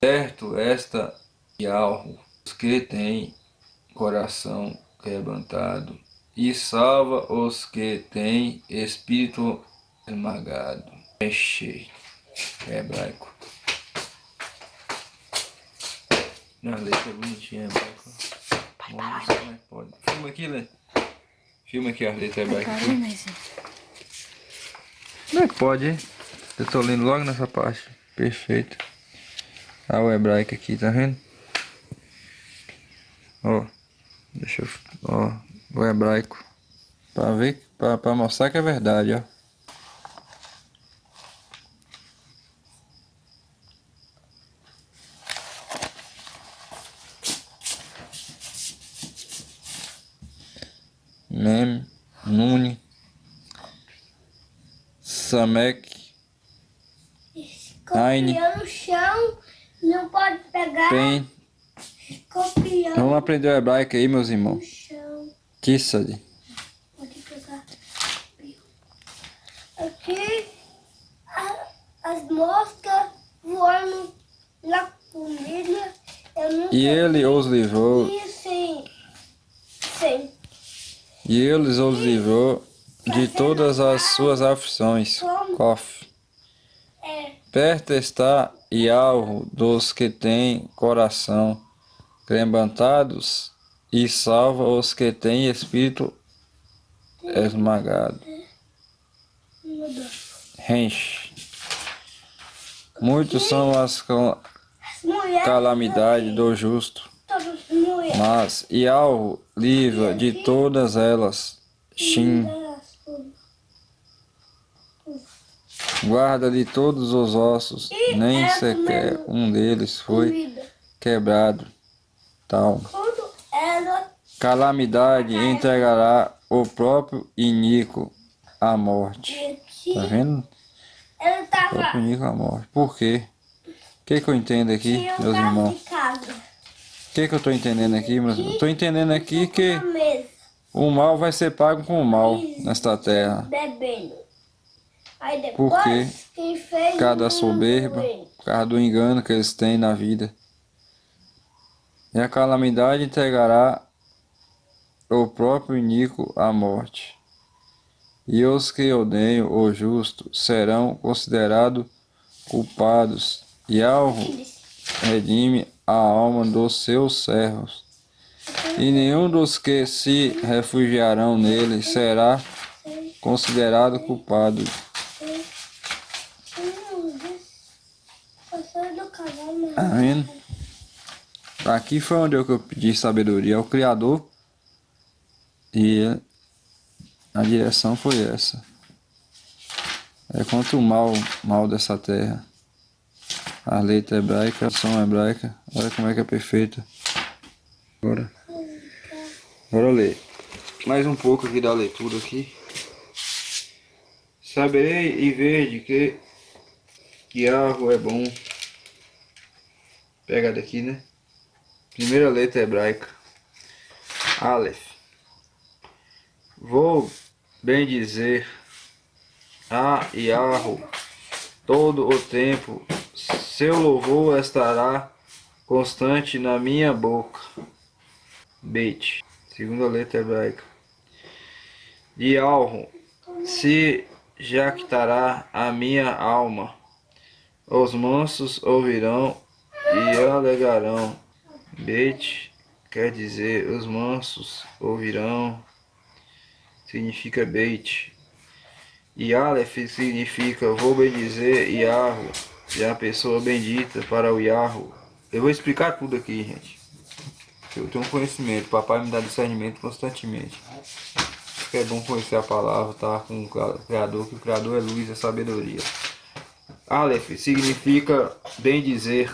Certo, esta e algo os que têm coração quebrantado, e salva os que têm espírito esmagado. Mexe, hebraico. Na letra bonitinha, hebraico. Nossa, como é que pode? Filma aqui, Lê. Filma aqui a letra hebraica. Como é que pode, hein? Eu tô lendo logo nessa parte. Perfeito. Ah, o hebraico aqui, tá vendo? Ó, deixa eu... Ó, o hebraico. Pra ver, pra mostrar que é verdade, ó. Mem, Nune, Samek, Aine, Escorpião no chão, não pode pegar. Pen. Escorpião Vamos aprender o hebraico aí, meus no irmãos. chão. Kissad. Pode pegar. Aqui, as moscas voando na comida. Eu nunca E ele os livrou. vi sem. E eles os livrou de todas as suas aflições. Kof. É, Perto está e alvo dos que têm coração quebrantados, e salva os que têm espírito esmagado. Renche. Muitos são as mulheres calamidades do justo, todas mulheres. mas e alvo livra de todas elas. Shin. Guarda de todos os ossos, nem sequer um deles foi quebrado. Tal Quando ela calamidade entregará o próprio iníquo à morte. Tá vendo? ela O tava próprio iníquo à morte. Por quê? O que eu entendo aqui, tinha meus casa irmãos? de casa. O que eu tô entendendo aqui, meus irmãos? Tô entendendo aqui que Na mesa, o mal vai ser pago com o mal nesta terra. bebendo. Aí Por quê? depois quem fez Por causa da soberba, por causa do engano que eles têm na vida. E a calamidade entregará o próprio iníquo à morte. E os que odeiam o justo serão considerados culpados, e alvo redime a alma dos seus servos. E nenhum dos que se refugiarão nele será considerado culpado. Tá vendo? Aqui foi onde eu pedi sabedoria ao Criador, e a direção foi essa. É contra o mal dessa terra. A letra hebraica, a som hebraica, olha como é que é perfeita. Agora ler mais um pouco aqui da leitura aqui. Saberei e ver de que algo é bom. Pega daqui, né? Primeira letra hebraica. Aleph. Vou bem dizer a Yahweh todo o tempo. Seu louvor estará constante na minha boca. Beit. Segunda letra hebraica. De alvo se jactará a minha alma. Os mansos ouvirão e alegarão. Beit quer dizer os mansos ouvirão. Significa Beit. E Aleph significa vou bendizer Yahweh. E a pessoa bendita para o Yahweh. Eu vou explicar tudo aqui, gente. Eu tenho um conhecimento. Papai me dá discernimento constantemente. É bom conhecer a palavra, tá com o Criador, que o Criador é luz e sabedoria. Aleph significa bem dizer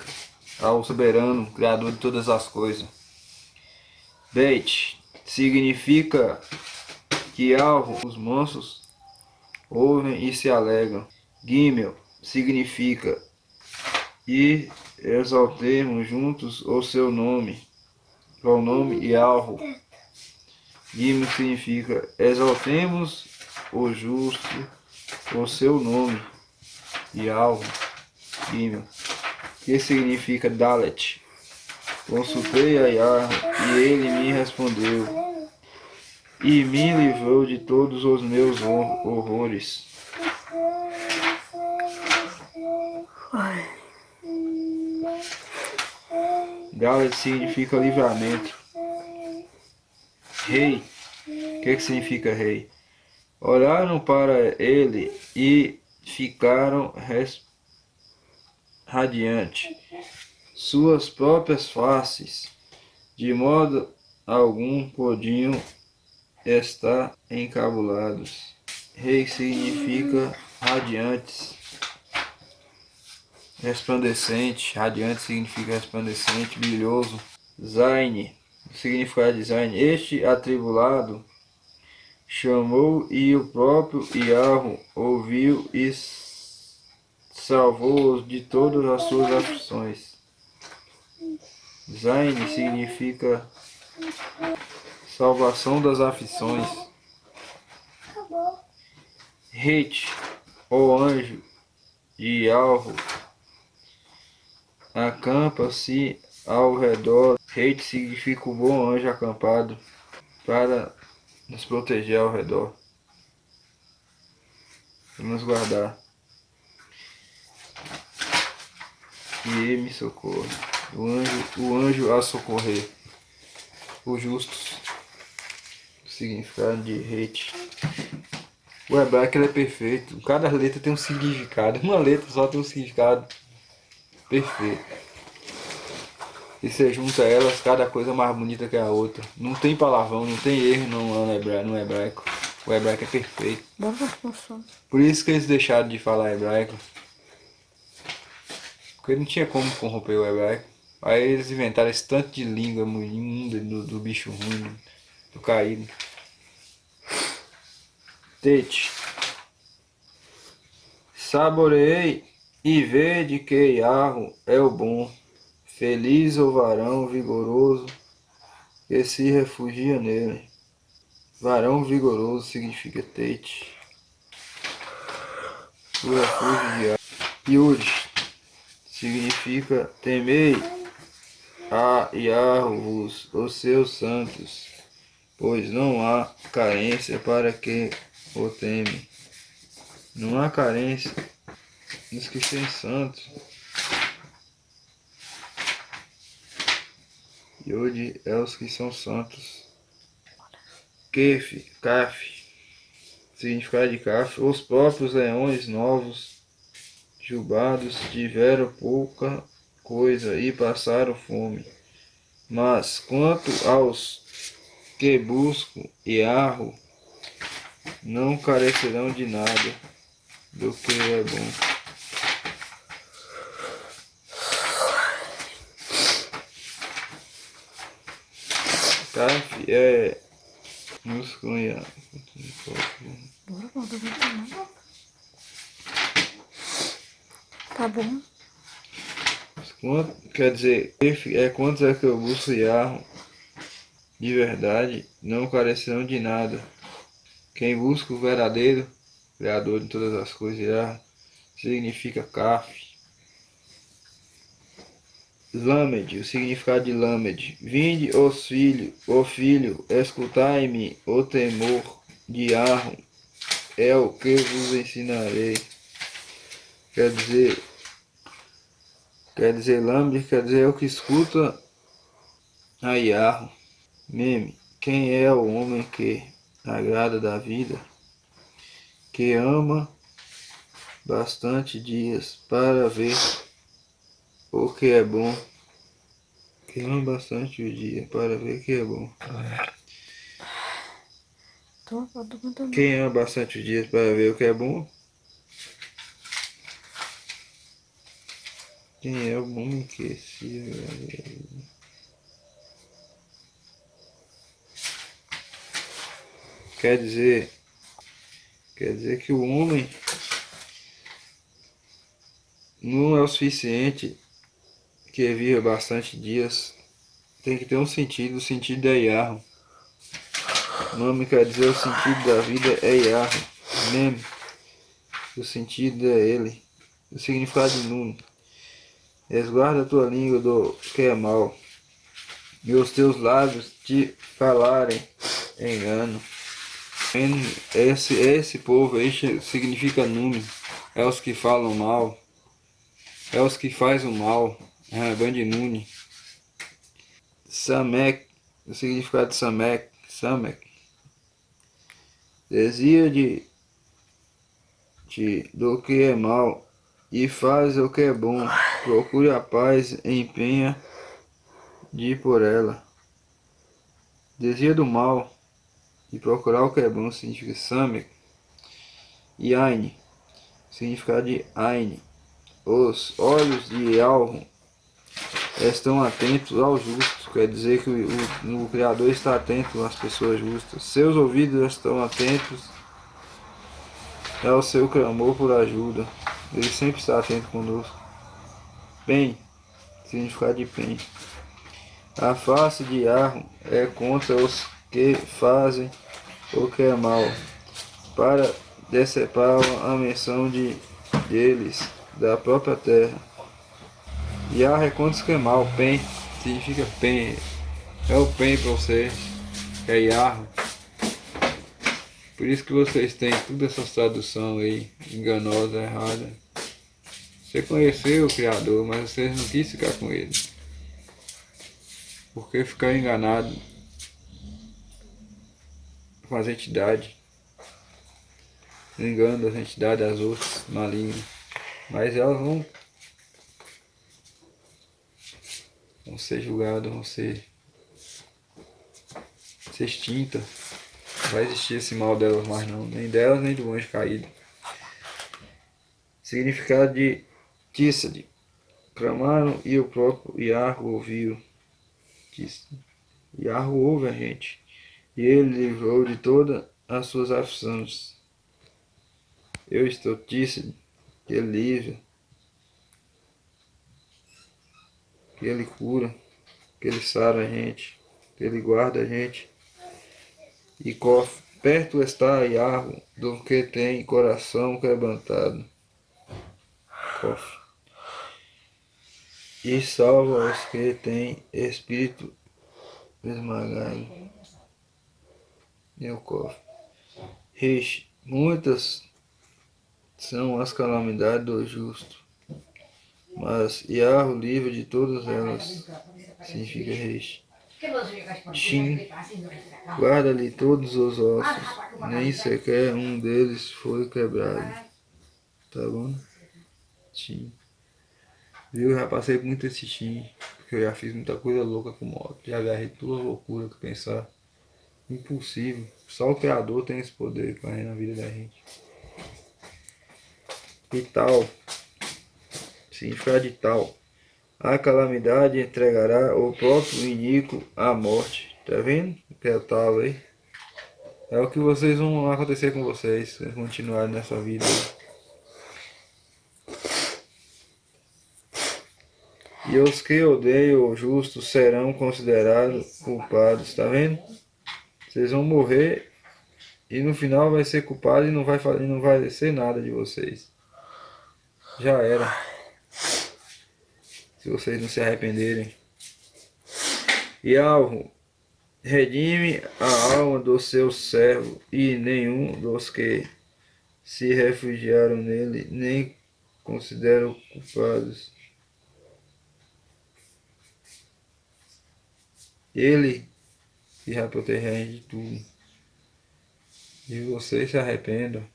ao soberano, Criador de todas as coisas. Beit significa que alvo os mansos ouvem e se alegram. Gimel significa e exaltemos juntos o seu nome, o nome e alvo. Gimel significa exaltemos o justo, o seu nome e alvo. Gimel. que significa Dalet. Consultei a Yahweh e ele me respondeu e me livrou de todos os meus horrores. Dalet significa livramento. Rei. O que significa rei? Olharam para ele e ficaram radiantes. Suas próprias faces, de modo algum podiam estar encabulados. Rei significa radiantes, resplandecente. Radiante significa resplandecente, brilhoso. Zaine, o significado de Zaine. Este atribulado chamou e o próprio Yahweh ouviu e salvou-os de todas as suas aflições. Zaine significa salvação das aflições. Reit, o anjo de Yahweh, acampa-se ao redor. Reit significa o bom anjo acampado para nos proteger ao redor, para nos guardar. E ele me socorre. O anjo a socorrer. Os justos. O significado de Reit. O hebraico ele é perfeito. Cada letra tem um significado. Uma letra só tem um significado perfeito. E você junta elas, cada coisa mais bonita que a outra. Não tem palavrão, não tem erro no hebraico. O hebraico é perfeito. Por isso que eles deixaram de falar hebraico. Porque não tinha como corromper o hebraico. Aí eles inventaram esse tanto de língua imunda do bicho ruim, do caído. Tete. Saboreei e vede que Yahweh é o bom. Feliz o varão vigoroso que se refugia nele. Varão vigoroso significa Tete. O refúgio de Yahweh. Yud significa temei a Yahweh, os seus santos, pois não há carência para quem o teme. Não há carência nos que são santos. Yod é os que são santos. Kaf, significado de Kaf, os próprios leões novos, jubados, tiveram pouca coisa e passaram fome. Mas quanto aos que buscam Yahweh, não carecerão de nada do que é bom. Kaf é músculo e Tá bom. quer dizer, é quantos é que eu busco Yahweh de verdade, não carecerão de nada. Quem busca o verdadeiro Criador de todas as coisas, Yahweh, significa Kaf. Lamed, o significado de Lamed. Vinde, ó filho, escutai-me, o temor de Yahweh é o que vos ensinarei. Quer dizer Lamed, quer dizer o que escuta a Yahweh. Meme, quem é o homem que agrada da vida, que ama bastante dias para ver o que é bom, que ama bastante o dia para ver o que é bom. Quem ama bastante os dias para ver o que é bom? Quem é o homem que se agrada? Quer dizer que o homem não é o suficiente que viva bastante dias. Tem que ter um sentido, o sentido é Yahweh. O nome quer dizer o sentido da vida é Yahweh. Mem, o sentido é ele. O significado de Nun Resguarda a tua língua do que é mal, e os teus lábios te falarem engano. Esse povo aí significa número, é os que falam mal, é os que fazem o mal, é Bandinuni. Samek, o significado de Samek, desvia do que é mal e faz o que é bom, procure a paz e empenha de ir por ela. Desvia do mal e procurar o que é bom significa Samek. E Aine, significado de Aine, os olhos de Alro estão atentos ao justo, quer dizer que o Criador está atento às pessoas justas. Seus ouvidos estão atentos ao seu clamor por ajuda. Ele sempre está atento conosco. Bem, significado de bem. A face de Arro é contra os que fazem o que é mal, para decepar a menção deles da própria terra. Yar é contra os que é mal. Pen significa pen. É o pen para vocês. É Yar. Por isso que vocês têm todas essas traduções aí, enganosa, errada. Você conheceu o Criador, mas vocês não quis ficar com ele. Porque ficar enganado com as entidades. Engano das entidades, as outras, malignas. Mas elas vão ser julgadas, vão ser extintas. Não vai existir esse mal delas mais não, nem delas nem do anjo caído. Significado de Tissade. Clamaram e o próprio Yarro ouviu. Yarro ouve a gente. E ele livrou de todas as suas aflições. Eu estou Tissade, que ele livra, que ele cura, que ele sara a gente, que ele guarda a gente. E perto está Yarro do que tem coração quebrantado. E salva os que têm espírito esmagado. Meu cofre. Rish, muitas são as calamidades do justo, mas Yarro livre de todas elas. Significa Rish. Shin, guarda-lhe todos os ossos, nem sequer um deles foi quebrado. Tá bom? Shin. Viu? Eu já passei por muito esse Shin, porque eu já fiz muita coisa louca com moto. Já agarrei toda loucura que pensar. Impossível. Só o Criador tem esse poder para na vida da gente. E tal. Significado de tal. A calamidade entregará o próprio iníquo à morte. Tá vendo? O que é tal aí? É o que vocês vão acontecer com vocês, se continuarem nessa vida. E os que odeiam o justo serão considerados culpados. Tá vendo? Vocês vão morrer e no final vai ser culpado e não vai ser nada de vocês. Já era. Se vocês não se arrependerem. E Alvo, redime a alma do seu servo, e nenhum dos que se refugiaram nele nem consideram culpados. Ele que vai proteger a gente de tudo. E vocês se arrependam.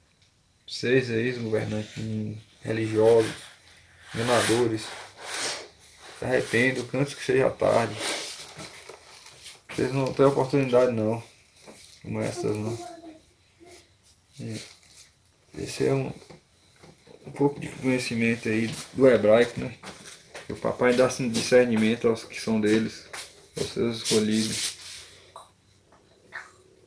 Vocês aí, governantes religiosos, enganadores, se arrependam, antes que seja tarde. Vocês não têm oportunidade não, como essas não. Esse é um pouco de conhecimento aí do hebraico, né? O papai dá discernimento aos que são deles, aos seus escolhidos.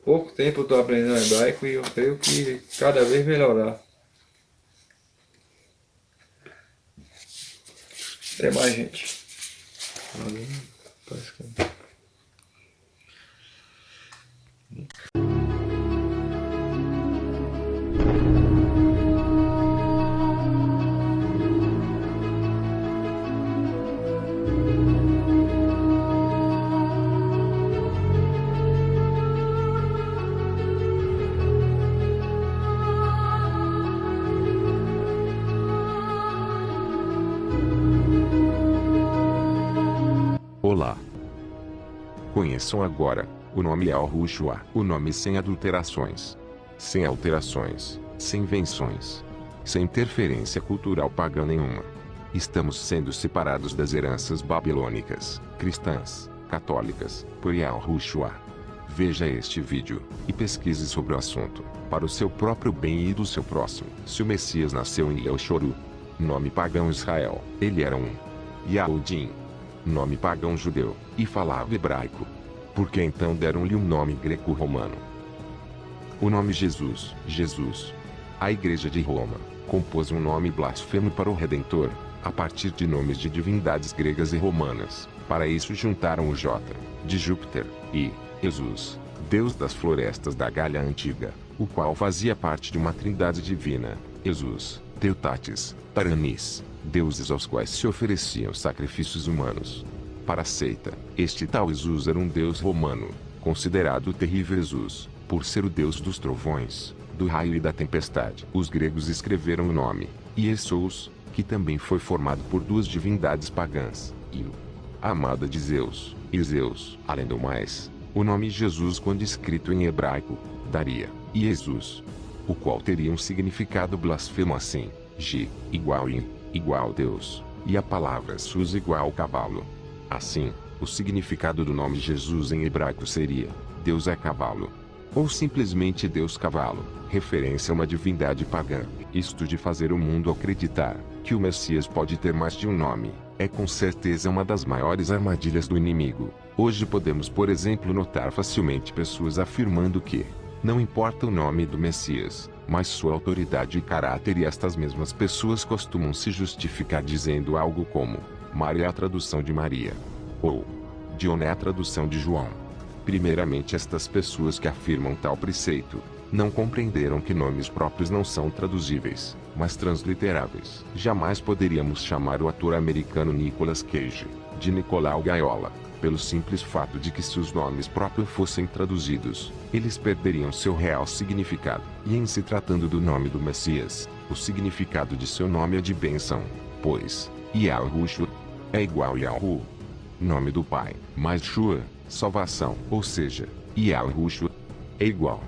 Pouco tempo eu estou aprendendo hebraico e eu creio que cada vez melhorar. Até mais, gente. Parece que... Olá. Conheçam agora o nome Yahushua, o nome sem adulterações, sem alterações, sem invenções, sem interferência cultural pagã nenhuma. Estamos sendo separados das heranças babilônicas, cristãs, católicas, por Yahushua. Veja este vídeo e pesquise sobre o assunto, para o seu próprio bem e do seu próximo. Se o Messias nasceu em Yahshua, nome pagão Israel, ele era um Yahudim, nome pagão judeu, e falava hebraico. Por que então deram-lhe um nome greco-romano? O nome Jesus, Jesus. A Igreja de Roma compôs um nome blasfemo para o Redentor, a partir de nomes de divindades gregas e romanas. Para isso juntaram o J, de Júpiter, e Jesus, deus das florestas da Gália Antiga, o qual fazia parte de uma trindade divina, Jesus, Teutates, Taranis, deuses aos quais se ofereciam sacrifícios humanos. Para a seita, este tal Jesus era um deus romano, considerado o terrível Zeus, por ser o deus dos trovões, do raio e da tempestade. Os gregos escreveram o nome, Iesous, que também foi formado por duas divindades pagãs, Io, a amada de Zeus, e Zeus. Além do mais, o nome Jesus, quando escrito em hebraico, daria Jesus, o qual teria um significado blasfemo assim, G, igual in, igual Deus, e a palavra sus igual cavalo. Assim, o significado do nome Jesus em hebraico seria, Deus é cavalo. Ou simplesmente Deus cavalo, referência a uma divindade pagã. Isto de fazer o mundo acreditar que o Messias pode ter mais de um nome, é com certeza uma das maiores armadilhas do inimigo. Hoje podemos, por exemplo, notar facilmente pessoas afirmando que não importa o nome do Messias, mas sua autoridade e caráter, e estas mesmas pessoas costumam se justificar dizendo algo como: Maria é a tradução de Maria, ou John é a tradução de João. Primeiramente, estas pessoas que afirmam tal preceito não compreenderam que nomes próprios não são traduzíveis, mas transliteráveis. Jamais poderíamos chamar o ator americano Nicolas Cage de Nicolau Gaiola, pelo simples fato de que, se os nomes próprios fossem traduzidos, eles perderiam seu real significado. E em se tratando do nome do Messias, o significado de seu nome é de bênção, pois Yahushua é igual Yahu, nome do Pai, mais Shua, salvação, ou seja, Yahushua é igual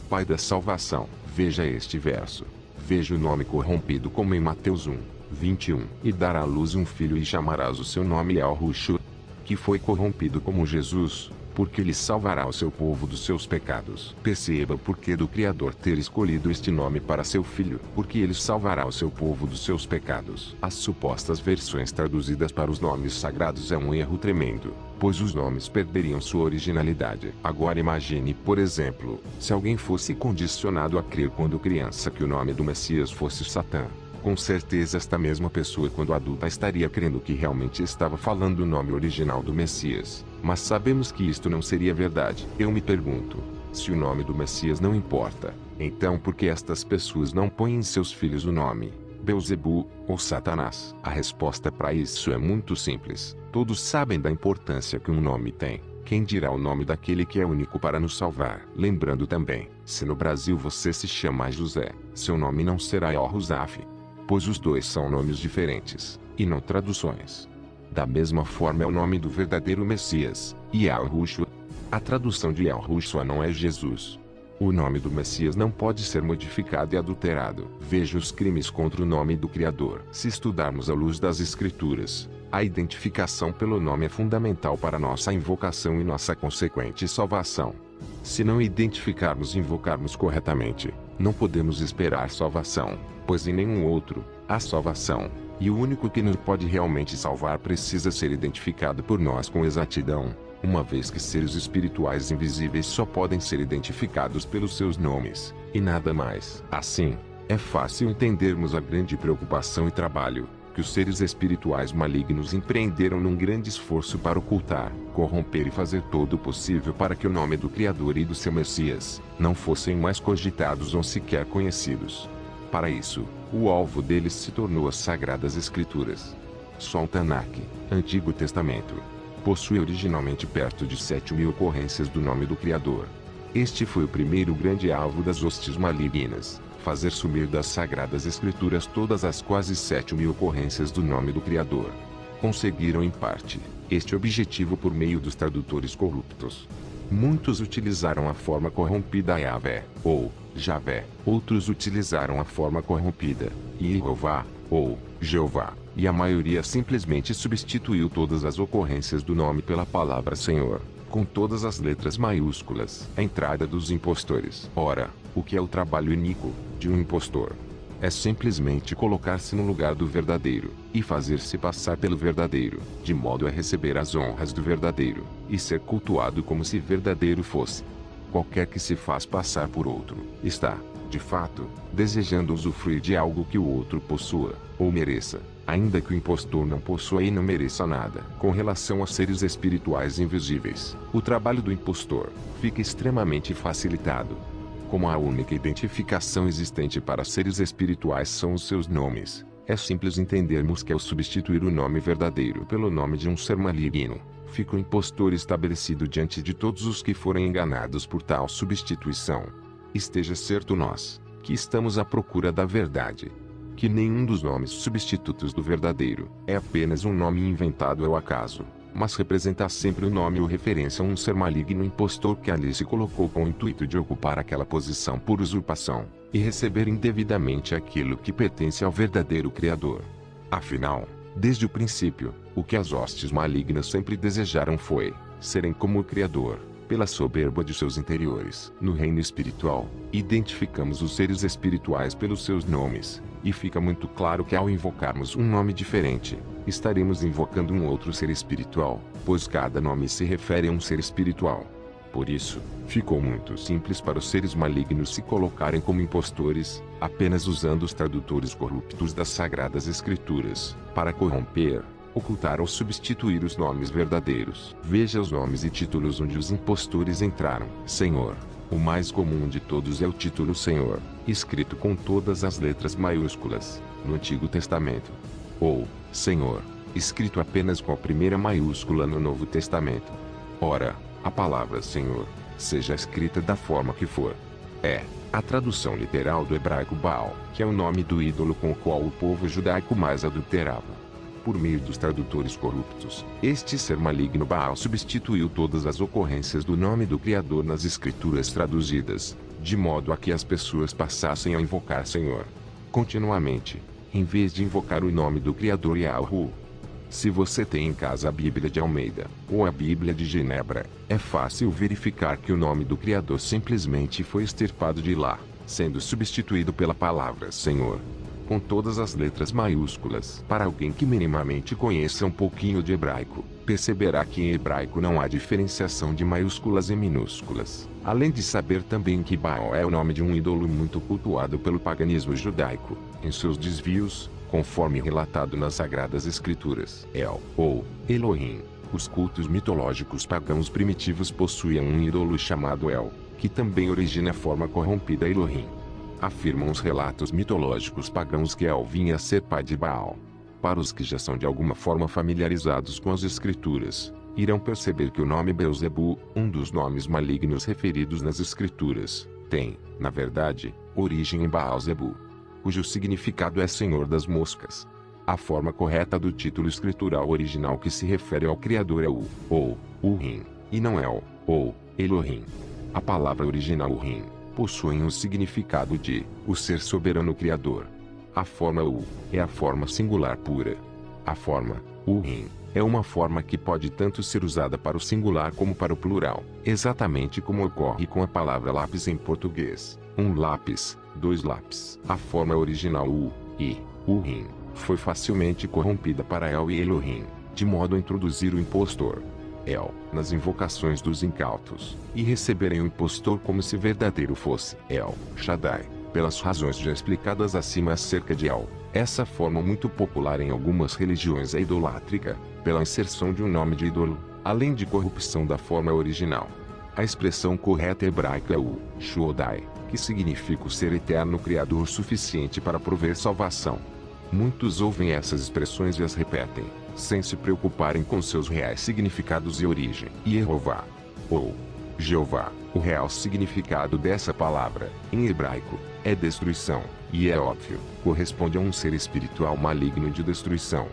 Pai da salvação. Veja este verso. Veja o nome corrompido como em Mateus 1, 21. E dará à luz um filho e chamarás o seu nome Yahushua, que foi corrompido como Jesus, porque ele salvará o seu povo dos seus pecados. Perceba o porquê do Criador ter escolhido este nome para seu filho, porque ele salvará o seu povo dos seus pecados. As supostas versões traduzidas para os nomes sagrados é um erro tremendo, pois os nomes perderiam sua originalidade. Agora imagine, por exemplo, se alguém fosse condicionado a crer quando criança que o nome do Messias fosse Satã. Com certeza esta mesma pessoa, quando adulta, estaria crendo que realmente estava falando o nome original do Messias. Mas sabemos que isto não seria verdade. Eu me pergunto, se o nome do Messias não importa, então por que estas pessoas não põem em seus filhos o nome Beelzebu ou Satanás? A resposta para isso é muito simples. Todos sabem da importância que um nome tem. Quem dirá o nome daquele que é único para nos salvar? Lembrando também, se no Brasil você se chama José, seu nome não será Yohuzaf, pois os dois são nomes diferentes, e não traduções. Da mesma forma é o nome do verdadeiro Messias, Yahushua. A tradução de Yahushua não é Jesus. O nome do Messias não pode ser modificado e adulterado. Veja os crimes contra o nome do Criador. Se estudarmos à luz das Escrituras, a identificação pelo nome é fundamental para nossa invocação e nossa consequente salvação. Se não identificarmos e invocarmos corretamente, não podemos esperar salvação, pois em nenhum outro há salvação, e o único que nos pode realmente salvar precisa ser identificado por nós com exatidão, uma vez que seres espirituais invisíveis só podem ser identificados pelos seus nomes, e nada mais. Assim, é fácil entendermos a grande preocupação e trabalho que os seres espirituais malignos empreenderam num grande esforço para ocultar, corromper e fazer todo o possível para que o nome do Criador e do seu Messias não fossem mais cogitados ou sequer conhecidos. Para isso, o alvo deles se tornou as Sagradas Escrituras. Só o Tanakh, Antigo Testamento, possui originalmente perto de 7.000 ocorrências do nome do Criador. Este foi o primeiro grande alvo das hostes malignas, fazer sumir das Sagradas Escrituras todas as quase 7.000 ocorrências do nome do Criador. conseguiram em parte este objetivo por meio dos tradutores corruptos. Muitos utilizaram a forma corrompida Yahvé, ou Javé, outros utilizaram a forma corrompida Yehová, ou Jeová, e a maioria simplesmente substituiu todas as ocorrências do nome pela palavra Senhor, com todas as letras maiúsculas. A entrada dos impostores. Ora, o que é o trabalho iníquo de um impostor? É simplesmente colocar-se no lugar do verdadeiro, e fazer-se passar pelo verdadeiro, de modo a receber as honras do verdadeiro, e ser cultuado como se verdadeiro fosse. Qualquer que se faz passar por outro, está, de fato, desejando usufruir de algo que o outro possua, ou mereça, ainda que o impostor não possua e não mereça nada. Com relação a seres espirituais invisíveis, o trabalho do impostor fica extremamente facilitado. Como a única identificação existente para seres espirituais são os seus nomes, é simples entendermos que ao substituir o nome verdadeiro pelo nome de um ser maligno, fica o impostor estabelecido diante de todos os que forem enganados por tal substituição. Esteja certo nós, que estamos à procura da verdade, que nenhum dos nomes substitutos do verdadeiro é apenas um nome inventado ao acaso, mas representa sempre o nome ou referência a um ser maligno impostor que ali se colocou com o intuito de ocupar aquela posição por usurpação, e receber indevidamente aquilo que pertence ao verdadeiro Criador. Afinal, desde o princípio, o que as hostes malignas sempre desejaram foi serem como o Criador. Pela soberba de seus interiores. No reino espiritual, identificamos os seres espirituais pelos seus nomes, e fica muito claro que ao invocarmos um nome diferente, estaremos invocando um outro ser espiritual, pois cada nome se refere a um ser espiritual. Por isso, ficou muito simples para os seres malignos se colocarem como impostores, apenas usando os tradutores corruptos das Sagradas Escrituras, para corromper, ocultar ou substituir os nomes verdadeiros. Veja os nomes e títulos onde os impostores entraram. Senhor. O mais comum de todos é o título Senhor, escrito com todas as letras maiúsculas, no Antigo Testamento. Ou, Senhor, escrito apenas com a primeira maiúscula no Novo Testamento. Ora, a palavra Senhor, seja escrita da forma que for, é a tradução literal do hebraico Baal, que é o nome do ídolo com o qual o povo judaico mais adulterava. Por meio dos tradutores corruptos, este ser maligno Baal substituiu todas as ocorrências do nome do Criador nas escrituras traduzidas, de modo a que as pessoas passassem a invocar Senhor continuamente, em vez de invocar o nome do Criador Yahu. Se você tem em casa a Bíblia de Almeida, ou a Bíblia de Genebra, é fácil verificar que o nome do Criador simplesmente foi extirpado de lá, sendo substituído pela palavra Senhor, com todas as letras maiúsculas. Para alguém que minimamente conheça um pouquinho de hebraico, perceberá que em hebraico não há diferenciação de maiúsculas e minúsculas. Além de saber também que Baal é o nome de um ídolo muito cultuado pelo paganismo judaico, em seus desvios, conforme relatado nas Sagradas Escrituras. El, ou Elohim. Os cultos mitológicos pagãos primitivos possuíam um ídolo chamado El, que também origina a forma corrompida Elohim. Afirmam os relatos mitológicos pagãos que El vinha a ser pai de Baal. Para os que já são de alguma forma familiarizados com as escrituras, irão perceber que o nome Beelzebu, um dos nomes malignos referidos nas escrituras, tem, na verdade, origem em Baal-zebu, cujo significado é Senhor das Moscas. A forma correta do título escritural original que se refere ao Criador é U, ou Urim, e não El, ou Elohim. A palavra original Urim possuem o significado de o ser soberano criador. A forma U é a forma singular pura. A forma Urim é uma forma que pode tanto ser usada para o singular como para o plural, exatamente como ocorre com a palavra lápis em português. Um lápis, dois lápis. A forma original U e Urim foi facilmente corrompida para El e Elohim, de modo a introduzir o impostor El nas invocações dos incautos, e receberem o impostor como se verdadeiro fosse El Shaddai, pelas razões já explicadas acima acerca de El. Essa forma muito popular em algumas religiões é idolátrica, pela inserção de um nome de ídolo, além de corrupção da forma original. A expressão correta hebraica é o Shodai, que significa o ser eterno criador suficiente para prover salvação. Muitos ouvem essas expressões e as repetem, sem se preocuparem com seus reais significados e origem. Yehová, ou Jeová, o real significado dessa palavra, em hebraico, é destruição, e é óbvio, corresponde a um ser espiritual maligno de destruição.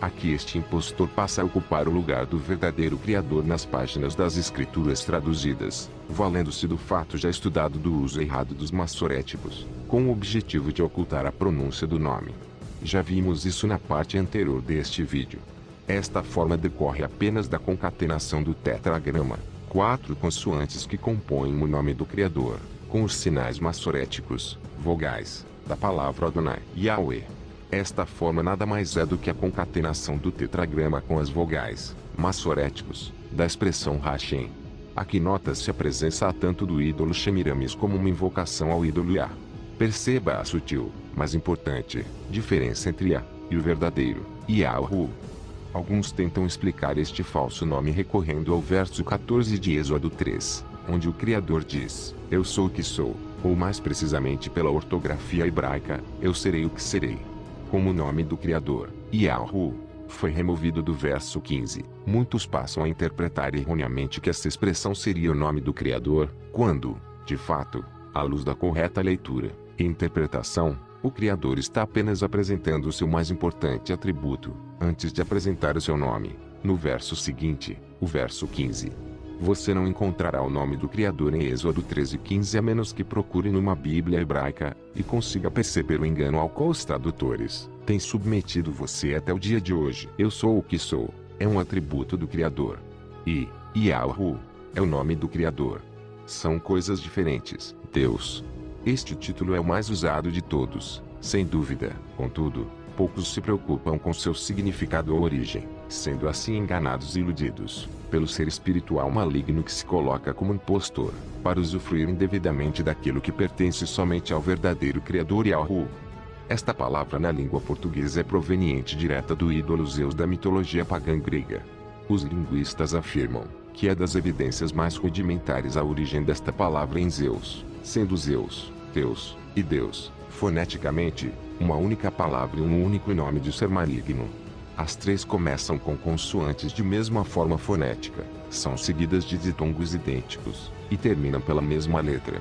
Aqui este impostor passa a ocupar o lugar do verdadeiro Criador nas páginas das Escrituras traduzidas, valendo-se do fato já estudado do uso errado dos massoréticos, com o objetivo de ocultar a pronúncia do nome. Já vimos isso na parte anterior deste vídeo. Esta forma decorre apenas da concatenação do tetragrama, 4 consoantes que compõem o nome do Criador, com os sinais massoréticos, vogais, da palavra Adonai, Yahweh. Esta forma nada mais é do que a concatenação do tetragrama com as vogais, massoréticos, da expressão Hashem. Aqui nota-se a presença tanto do ídolo Shemiramis como uma invocação ao ídolo Yah. Perceba a sutil, mas importante, diferença entre Yah e o verdadeiro, Yahu. Alguns tentam explicar este falso nome recorrendo ao verso 14 de Êxodo 3, onde o Criador diz, eu sou o que sou, ou mais precisamente pela ortografia hebraica, eu serei o que serei. Como o nome do Criador, Yahu, foi removido do verso 15, muitos passam a interpretar erroneamente que essa expressão seria o nome do Criador, quando, de fato, à luz da correta leitura e interpretação, o Criador está apenas apresentando o seu mais importante atributo, antes de apresentar o seu nome, no verso seguinte, o verso 15. Você não encontrará o nome do Criador em Êxodo 13:15 a menos que procure numa Bíblia hebraica, e consiga perceber o engano ao qual os tradutores têm submetido você até o dia de hoje. Eu sou o que sou, é um atributo do Criador. E, Yahu, é o nome do Criador. São coisas diferentes. Deus. Este título é o mais usado de todos, sem dúvida. Contudo, poucos se preocupam com seu significado ou origem, sendo assim enganados e iludidos pelo ser espiritual maligno que se coloca como impostor, para usufruir indevidamente daquilo que pertence somente ao verdadeiro Criador Yahu. Esta palavra na língua portuguesa é proveniente direta do ídolo Zeus da mitologia pagã grega. Os linguistas afirmam que é das evidências mais rudimentares a origem desta palavra em Zeus, sendo Zeus, Deus, e Deus, foneticamente, uma única palavra e um único nome de ser maligno. As três começam com consoantes de mesma forma fonética, são seguidas de ditongos idênticos, e terminam pela mesma letra.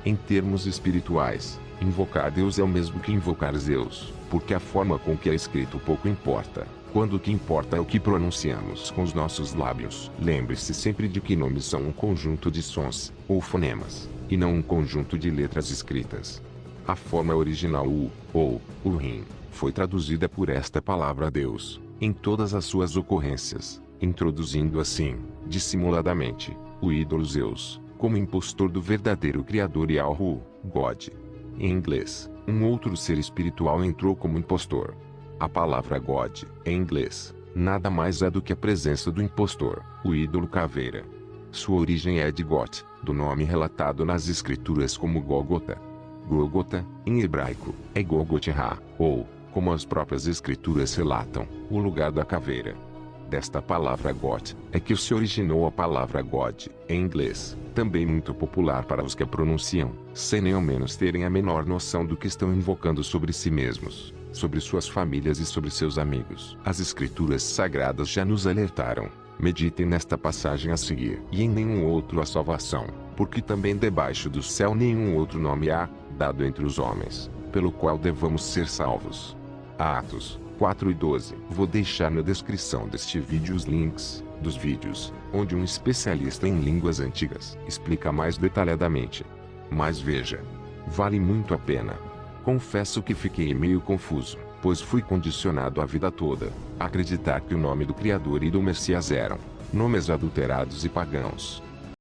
Em termos espirituais, invocar Deus é o mesmo que invocar Zeus, porque a forma com que é escrito pouco importa, quando o que importa é o que pronunciamos com os nossos lábios. Lembre-se sempre de que nomes são um conjunto de sons, ou fonemas, e não um conjunto de letras escritas. A forma original ou Urim, foi traduzida por esta palavra Deus, em todas as suas ocorrências, introduzindo assim, dissimuladamente, o ídolo Zeus, como impostor do verdadeiro Criador Yahu, God. Em inglês, um outro ser espiritual entrou como impostor. A palavra God, em inglês, nada mais é do que a presença do impostor, o ídolo caveira. Sua origem é de Got, do nome relatado nas escrituras como Gólgota. Gólgota, em hebraico, é Golgotha, ou, como as próprias escrituras relatam, o lugar da caveira. Desta palavra Got, é que se originou a palavra God, em inglês, também muito popular para os que a pronunciam, sem nem ao menos terem a menor noção do que estão invocando sobre si mesmos, sobre suas famílias e sobre seus amigos. As escrituras sagradas já nos alertaram. Meditem nesta passagem a seguir. E em nenhum outro há salvação, porque também debaixo do céu nenhum outro nome há, dado entre os homens, pelo qual devamos ser salvos. Atos 4:12. Vou deixar na descrição deste vídeo os links dos vídeos, onde um especialista em línguas antigas explica mais detalhadamente. Mas veja, vale muito a pena. Confesso que fiquei meio confuso, pois fui condicionado a vida toda a acreditar que o nome do Criador e do Messias eram nomes adulterados e pagãos.